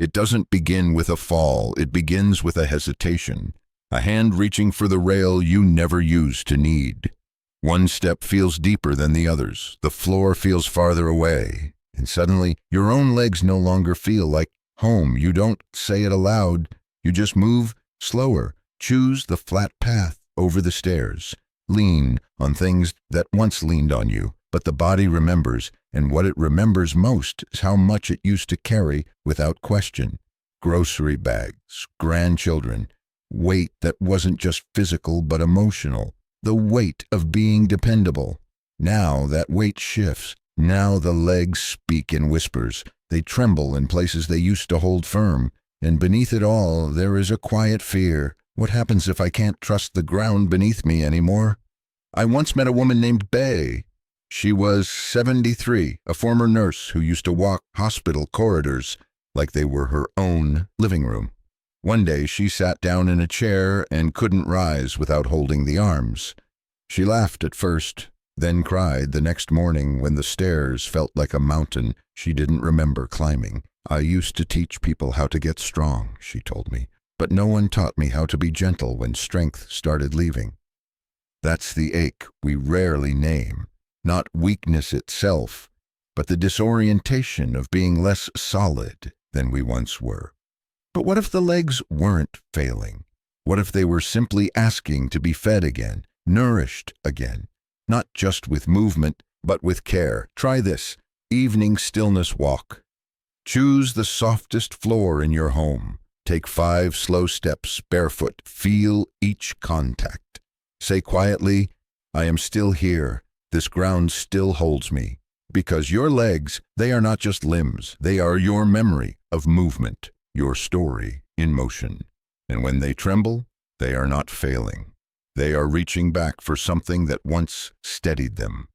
It doesn't begin with a fall, it begins with a hesitation, a hand reaching for the rail you never used to need. One step feels deeper than the others, the floor feels farther away, and suddenly your own legs no longer feel like home. You don't say it aloud, you just move slower, choose the flat path over the stairs, lean on things that once leaned on you. But the body remembers, and what it remembers most is how much it used to carry without question. Grocery bags, grandchildren, weight that wasn't just physical but emotional, the weight of being dependable. Now that weight shifts. Now the legs speak in whispers. They tremble in places they used to hold firm, and beneath it all there is a quiet fear. What happens if I can't trust the ground beneath me anymore? I once met a woman named Bay. She was 73, a former nurse who used to walk hospital corridors like they were her own living room. One day she sat down in a chair and couldn't rise without holding the arms. She laughed at first, then cried the next morning when the stairs felt like a mountain she didn't remember climbing. I used to teach people how to get strong, she told me, but no one taught me how to be gentle when strength started leaving. That's the ache we rarely name. Not weakness itself, but the disorientation of being less solid than we once were. But what if the legs weren't failing? What if they were simply asking to be fed again, nourished again? Not just with movement, but with care. Try this: evening stillness walk. Choose the softest floor in your home. Take 5 slow steps barefoot. Feel each contact. Say quietly, I am still here. This ground still holds me. Because your legs, they are not just limbs. They are your memory of movement, your story in motion. And when they tremble, they are not failing. They are reaching back for something that once steadied them.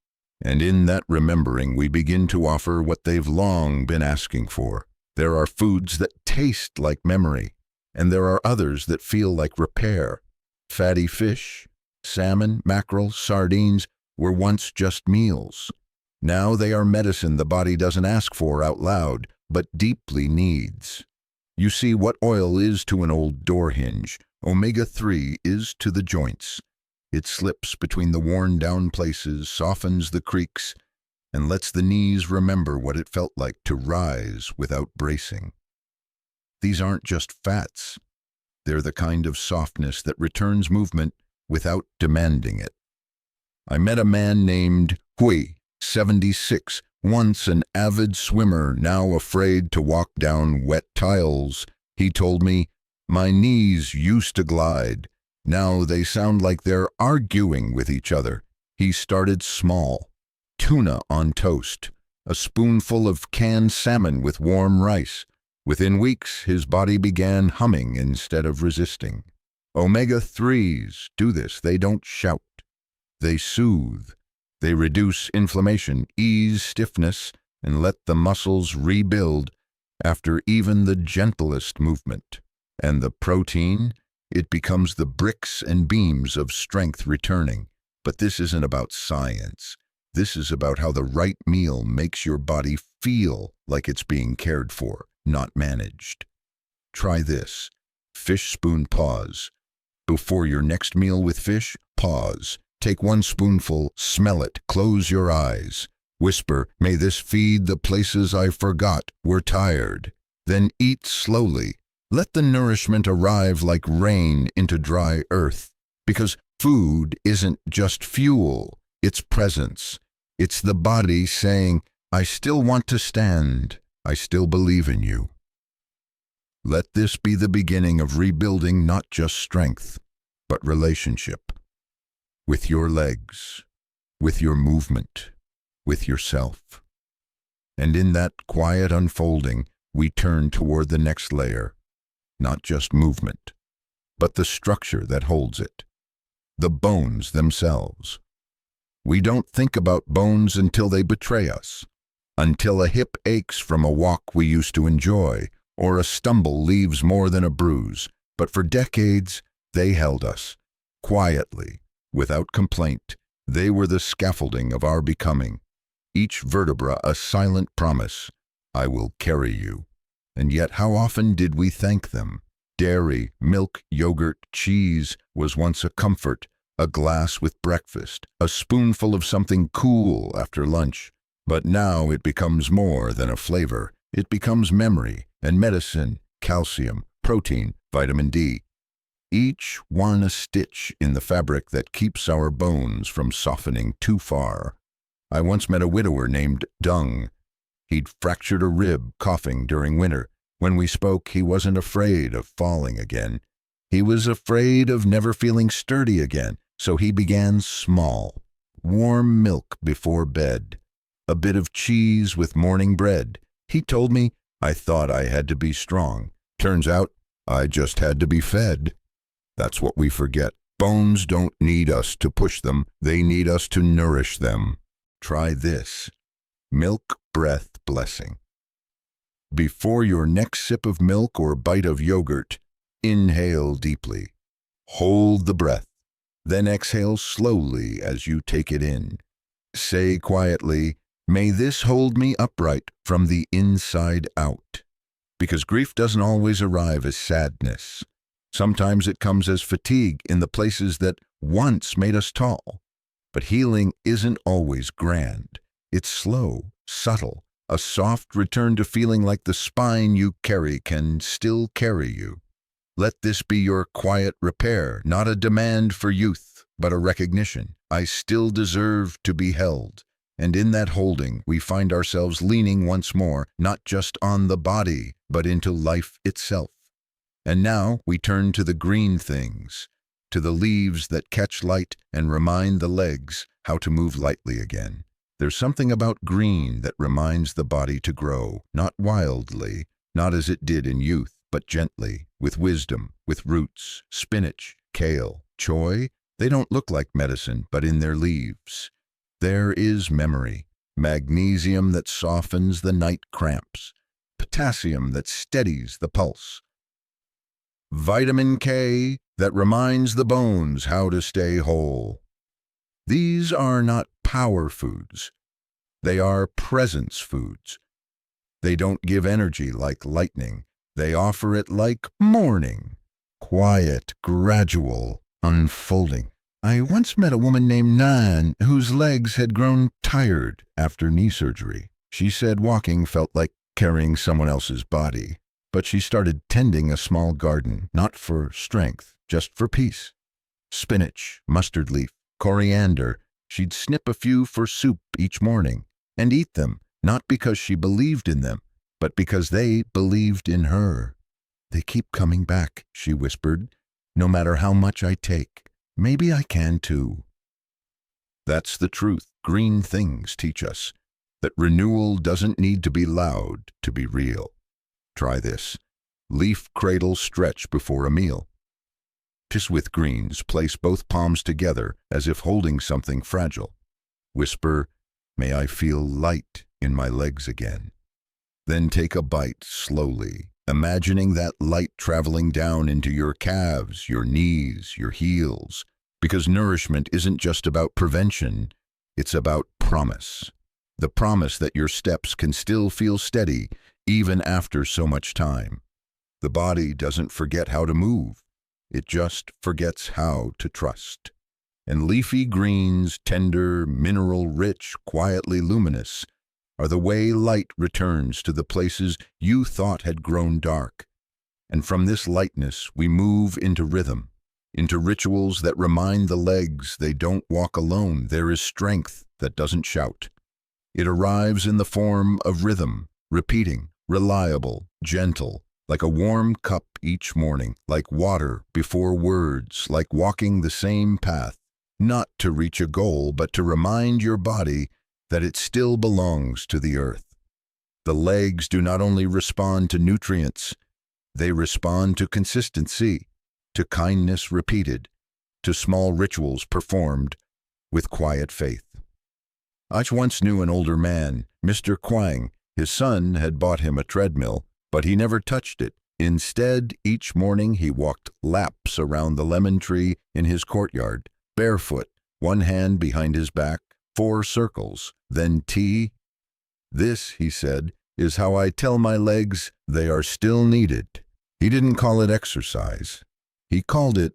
And in that remembering, we begin to offer what they've long been asking for. There are foods that taste like memory, and there are others that feel like repair. Fatty fish, salmon, mackerel, sardines were once just meals. Now they are medicine the body doesn't ask for out loud, but deeply needs. You see, what oil is to an old door hinge, omega-3 is to the joints. It slips between the worn-down places, softens the creaks, and lets the knees remember what it felt like to rise without bracing. These aren't just fats. They're the kind of softness that returns movement without demanding it. I met a man named Hui, 76, once an avid swimmer, now afraid to walk down wet tiles. He told me, my knees used to glide. Now they sound like they're arguing with each other. He started small. Tuna on toast, a spoonful of canned salmon with warm rice. Within weeks, his body began humming instead of resisting. Omega-3s do this. They don't shout. They soothe. They reduce inflammation, ease stiffness, and let the muscles rebuild after even the gentlest movement. And the protein, it becomes the bricks and beams of strength returning. But this isn't about science. This is about how the right meal makes your body feel like it's being cared for, not managed. Try this. Fish spoon pause. Before your next meal with fish, pause. Take 1 spoonful, smell it, close your eyes. Whisper, may this feed the places I forgot were tired. Then eat slowly. Let the nourishment arrive like rain into dry earth. Because food isn't just fuel, it's presence. It's the body saying, I still want to stand. I still believe in you. Let this be the beginning of rebuilding not just strength, but relationship. With your legs, with your movement, with yourself. And in that quiet unfolding, we turn toward the next layer, not just movement, but the structure that holds it, the bones themselves. We don't think about bones until they betray us, until a hip aches from a walk we used to enjoy, or a stumble leaves more than a bruise. But for decades, they held us, quietly, without complaint. They were the scaffolding of our becoming, each vertebra a silent promise, I will carry you. And yet how often did we thank them? Dairy, milk, yogurt, cheese was once a comfort, a glass with breakfast, a spoonful of something cool after lunch. But now it becomes more than a flavor. It becomes memory and medicine, calcium, protein, vitamin D. Each one a stitch in the fabric that keeps our bones from softening too far. I once met a widower named Dung. He'd fractured a rib coughing during winter. When we spoke, he wasn't afraid of falling again. He was afraid of never feeling sturdy again, so he began small. Warm milk before bed. A bit of cheese with morning bread. He told me I thought I had to be strong. Turns out I just had to be fed. That's what we forget. Bones don't need us to push them. They need us to nourish them. Try this. Milk breath blessing. Before your next sip of milk or bite of yogurt, inhale deeply. Hold the breath. Then exhale slowly as you take it in. Say quietly, "May this hold me upright from the inside out." Because grief doesn't always arrive as sadness. Sometimes it comes as fatigue in the places that once made us tall. But healing isn't always grand. It's slow, subtle, a soft return to feeling like the spine you carry can still carry you. Let this be your quiet repair, not a demand for youth, but a recognition. I still deserve to be held. And in that holding, we find ourselves leaning once more, not just on the body, but into life itself. And now we turn to the green things, to the leaves that catch light and remind the legs how to move lightly again. There's something about green that reminds the body to grow, not wildly, not as it did in youth, but gently, with wisdom, with roots. Spinach, kale, choy, they don't look like medicine, but in their leaves there is memory, magnesium that softens the night cramps, potassium that steadies the pulse, vitamin K that reminds the bones how to stay whole. These are not power foods. They are presence foods. They don't give energy like lightning. They offer it like morning. Quiet, gradual, unfolding. I once met a woman named Nan whose legs had grown tired after knee surgery. She said walking felt like carrying someone else's body. But she started tending a small garden, not for strength, just for peace. Spinach, mustard leaf, coriander. She'd snip a few for soup each morning and eat them, not because she believed in them, but because they believed in her. "They keep coming back," she whispered. "No matter how much I take, maybe I can too." That's the truth green things teach us, that renewal doesn't need to be loud to be real. Try this. Leaf cradle stretch before a meal. Just with greens, place both palms together as if holding something fragile. Whisper, "May I feel light in my legs again." Then take a bite slowly, imagining that light traveling down into your calves, your knees, your heels. Because nourishment isn't just about prevention, it's about promise. The promise that your steps can still feel steady even after so much time. The body doesn't forget how to move. It just forgets how to trust. And leafy greens, tender, mineral-rich, quietly luminous, are the way light returns to the places you thought had grown dark. And from this lightness, we move into rhythm, into rituals that remind the legs they don't walk alone. There is strength that doesn't shout. It arrives in the form of rhythm, repeating, reliable, gentle, like a warm cup each morning, like water before words, like walking the same path, not to reach a goal, but to remind your body that it still belongs to the earth. The legs do not only respond to nutrients, they respond to consistency, to kindness repeated, to small rituals performed with quiet faith. I once knew an older man, Mr. Quang. His son had bought him a treadmill, but he never touched it. Instead, each morning he walked laps around the lemon tree in his courtyard, barefoot, one hand behind his back, 4 circles, then tea. "This," he said, is how I tell my legs they are still needed. He didn't call it exercise. He called it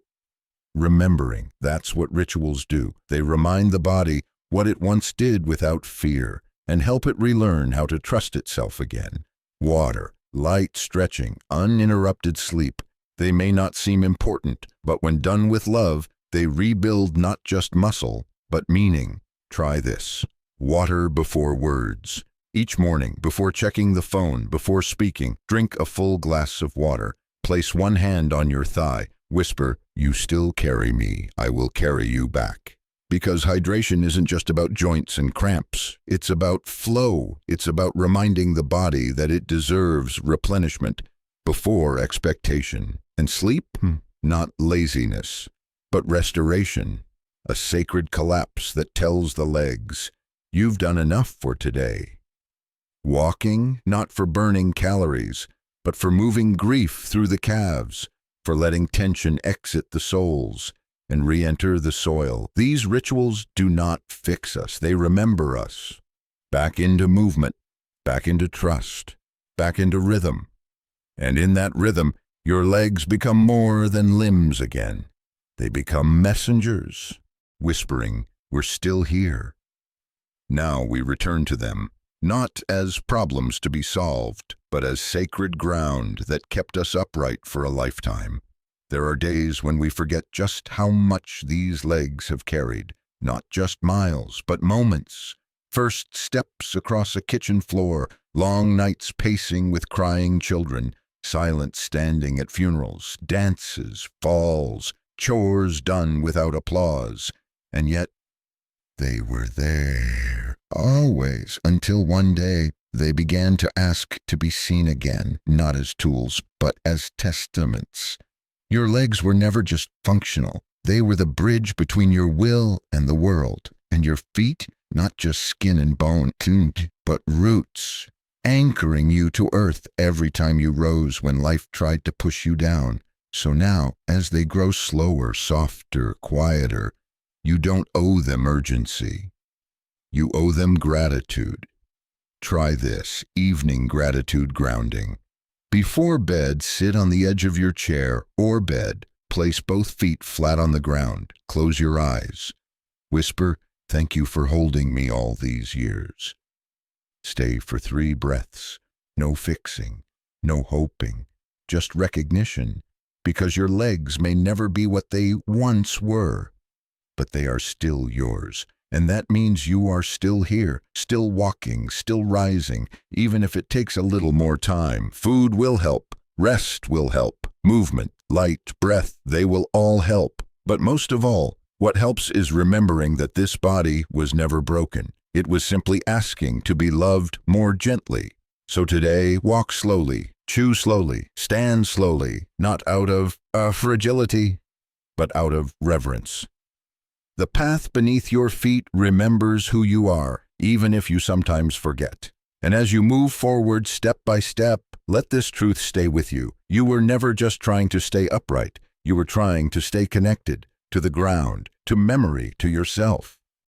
remembering. That's what rituals do. They remind the body what it once did without fear and help it relearn how to trust itself again. Water, light stretching, uninterrupted sleep. They may not seem important, but when done with love, they rebuild not just muscle, but meaning. Try this. Water before words. Each morning, before checking the phone, before speaking, drink a full glass of water. Place one hand on your thigh. Whisper, "You still carry me. I will carry you back." Because hydration isn't just about joints and cramps. It's about flow. It's about reminding the body that it deserves replenishment before expectation. And sleep? Not laziness, but restoration. A sacred collapse that tells the legs, "You've done enough for today." Walking, not for burning calories, but for moving grief through the calves, for letting tension exit the soles and re-enter the soil. These rituals do not fix us. They remember us. Back into movement, back into trust, back into rhythm. And in that rhythm, your legs become more than limbs again. They become messengers, whispering, "We're still here." Now we return to them, not as problems to be solved, but as sacred ground that kept us upright for a lifetime. There are days when we forget just how much these legs have carried, not just miles, but moments. First steps across a kitchen floor, long nights pacing with crying children, silent standing at funerals, dances, falls, chores done without applause. And yet, they were there, always, until one day they began to ask to be seen again, not as tools, but as testaments. Your legs were never just functional. They were the bridge between your will and the world. And your feet, not just skin and bone, but roots, anchoring you to earth every time you rose when life tried to push you down. So now, as they grow slower, softer, quieter, you don't owe them urgency. You owe them gratitude. Try this, evening gratitude grounding. Before bed, sit on the edge of your chair or bed. Place both feet flat on the ground. Close your eyes. Whisper, "Thank you for holding me all these years." Stay for 3 breaths. No fixing, no hoping, just recognition. Because your legs may never be what they once were, but they are still yours. And that means you are still here, still walking, still rising, even if it takes a little more time. Food will help. Rest will help. Movement, light, breath, they will all help. But most of all, what helps is remembering that this body was never broken. It was simply asking to be loved more gently. So today, walk slowly, chew slowly, stand slowly, not out of fragility, but out of reverence. The path beneath your feet remembers who you are, even if you sometimes forget. And as you move forward step by step, let this truth stay with you. You were never just trying to stay upright. You were trying to stay connected to the ground, to memory, to yourself.